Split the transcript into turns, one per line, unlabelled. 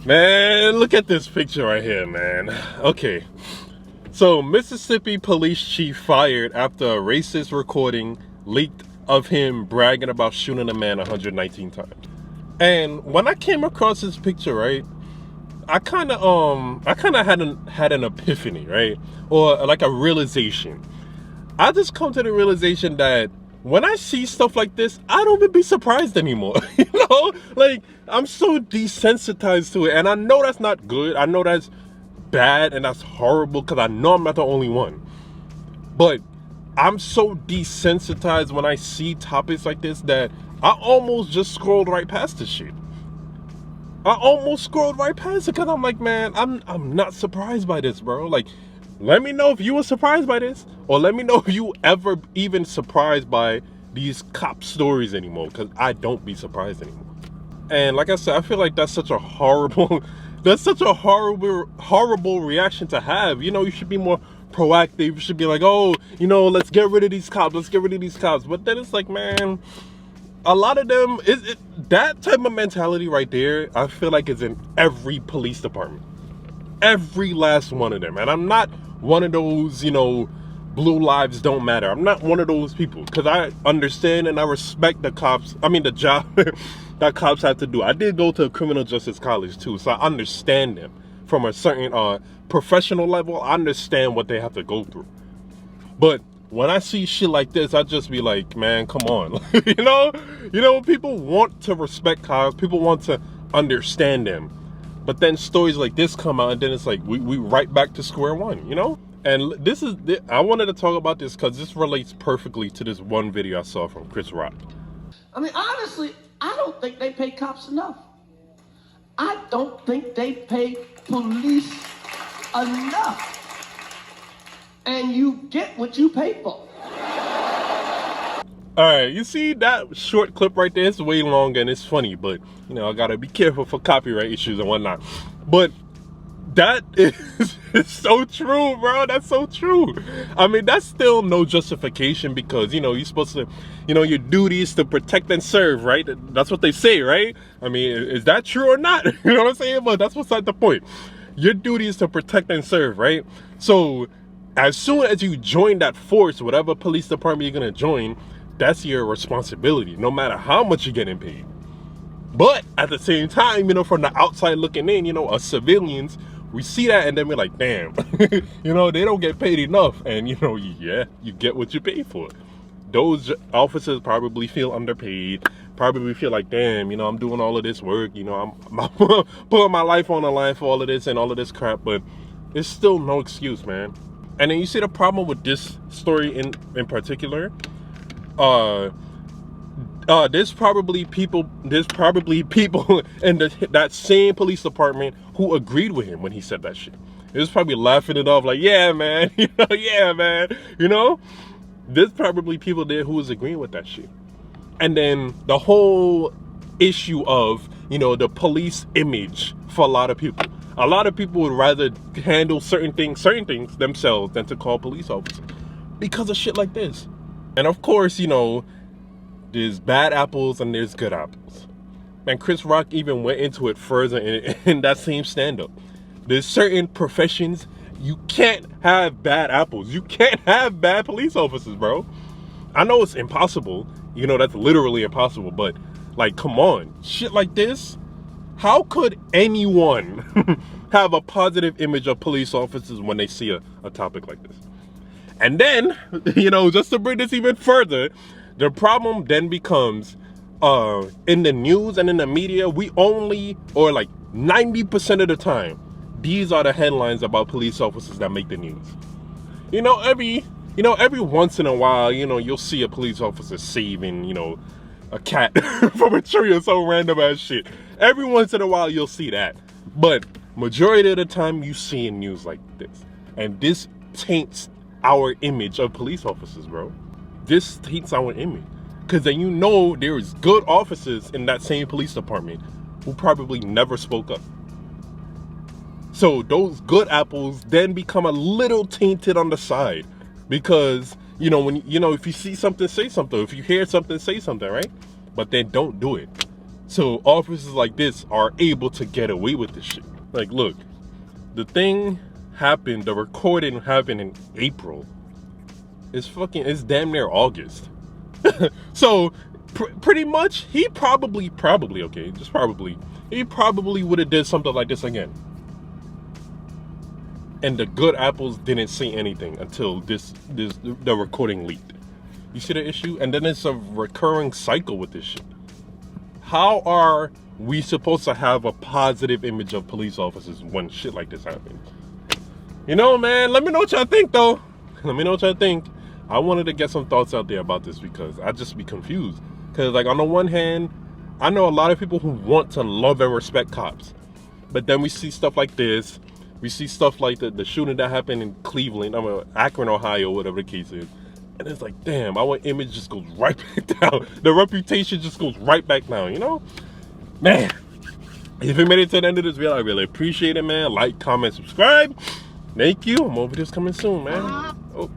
Man, look at this picture right here, man. Okay. So, Mississippi police chief fired after a racist recording leaked of him bragging about shooting a man 119 times. And when I came across this picture, right, I kind of had an epiphany, right? Or like a realization. I just come to the realization that when I see stuff like this, I don't even be surprised anymore. You know, like I'm so desensitized to it, and I know that's not good. I know that's bad and that's horrible because I know I'm not the only one. But I'm so desensitized when I see topics like this that I almost just scrolled right past this shit. I almost scrolled right past it because I'm like, man, I'm not surprised by this, bro. Like, let me know if you were surprised by this, or let me know if you ever even surprised by these cop stories anymore, because I don't be surprised anymore. And like I said, I feel like that's such a horrible reaction to have. You know, you should be more proactive. You should be like, oh, you know, let's get rid of these cops. But then it's like, man, a lot of them, that type of mentality right there, I feel like is in every police department. Every last one of them. And I'm not one of those, you know, blue lives don't matter. I'm not one of those people, because I understand and I respect the job that cops have to do. I did go to a criminal justice college too, so I understand them from a certain professional level. I understand what they have to go through. But when I see shit like this, I just be like, man, come on. you know, people want to respect cops, people want to understand them. But then stories like this come out, and then it's like we right back to square one, you know? And I wanted to talk about this because this relates perfectly to this one video I saw from Chris Rock.
I mean, honestly, I don't think they pay cops enough. I don't think they pay police enough. And you get what you pay for.
Alright, you see that short clip right there? It's way long and it's funny, but, you know, I gotta be careful for copyright issues and whatnot. But that is so true, bro. That's so true. I mean, that's still no justification because, you know, you're supposed to, you know, your duty is to protect and serve, right? That's what they say, right? I mean, is that true or not? You know what I'm saying? But that's beside the point. Your duty is to protect and serve, right? So as soon as you join that force, whatever police department you're gonna join, that's your responsibility, no matter how much you're getting paid. But at the same time, you know, from the outside looking in, you know, us civilians, we see that and then we're like, damn, you know, they don't get paid enough. And, you know, yeah, you get what you pay for. Those officers probably feel underpaid, probably feel like, damn, you know, I'm doing all of this work, you know, I'm putting my life on the line for all of this and all of this crap, but it's still no excuse, man. And then you see the problem with this story in particular. There's probably people in that same police department who agreed with him when he said that shit. They was probably laughing it off like, yeah, man, yeah, man, you know? There's probably people there who was agreeing with that shit. And then the whole issue of, you know, the police image for a lot of people. A lot of people would rather handle certain things themselves than to call police officers because of shit like this. And of course, you know, there's bad apples and there's good apples. And Chris Rock even went into it further in that same stand-up. There's certain professions you can't have bad apples. You can't have bad police officers, bro. I know it's impossible. You know, that's literally impossible. But, like, come on. Shit like this. How could anyone have a positive image of police officers when they see a topic like this? And then, you know, just to bring this even further, the problem then becomes, in the news and in the media, we only, or like 90% of the time, these are the headlines about police officers that make the news. You know, every once in a while, you know, you'll see a police officer saving, you know, a cat from a tree or some random ass shit. Every once in a while, you'll see that. But majority of the time, you see in news like this. And this taints our image of police officers, bro. This taints our image. Because then you know there is good officers in that same police department who probably never spoke up. So those good apples then become a little tainted on the side. Because, you know, if you see something, say something. If you hear something, say something, right? But then don't do it. So officers like this are able to get away with this shit. Like, look, the thing happened, the recording happened in April. It's damn near August. So pretty much he probably okay, just probably, he probably would have did something like this again. And the good apples didn't say anything until the recording leaked. You see the issue? And then it's a recurring cycle with this shit. How are we supposed to have a positive image of police officers when shit like this happens? You know, man, let me know what y'all think, though. Let me know what y'all think. I wanted to get some thoughts out there about this because I just be confused. Because, like, on the one hand, I know a lot of people who want to love and respect cops. But then we see stuff like this. We see stuff like the shooting that happened in Cleveland, Akron, Ohio, whatever the case is. And it's like, damn, our image just goes right back down. The reputation just goes right back down, you know? Man, if you made it to the end of this video, I really appreciate it, man. Like, comment, subscribe. Thank you. More videos coming soon, man. Oh.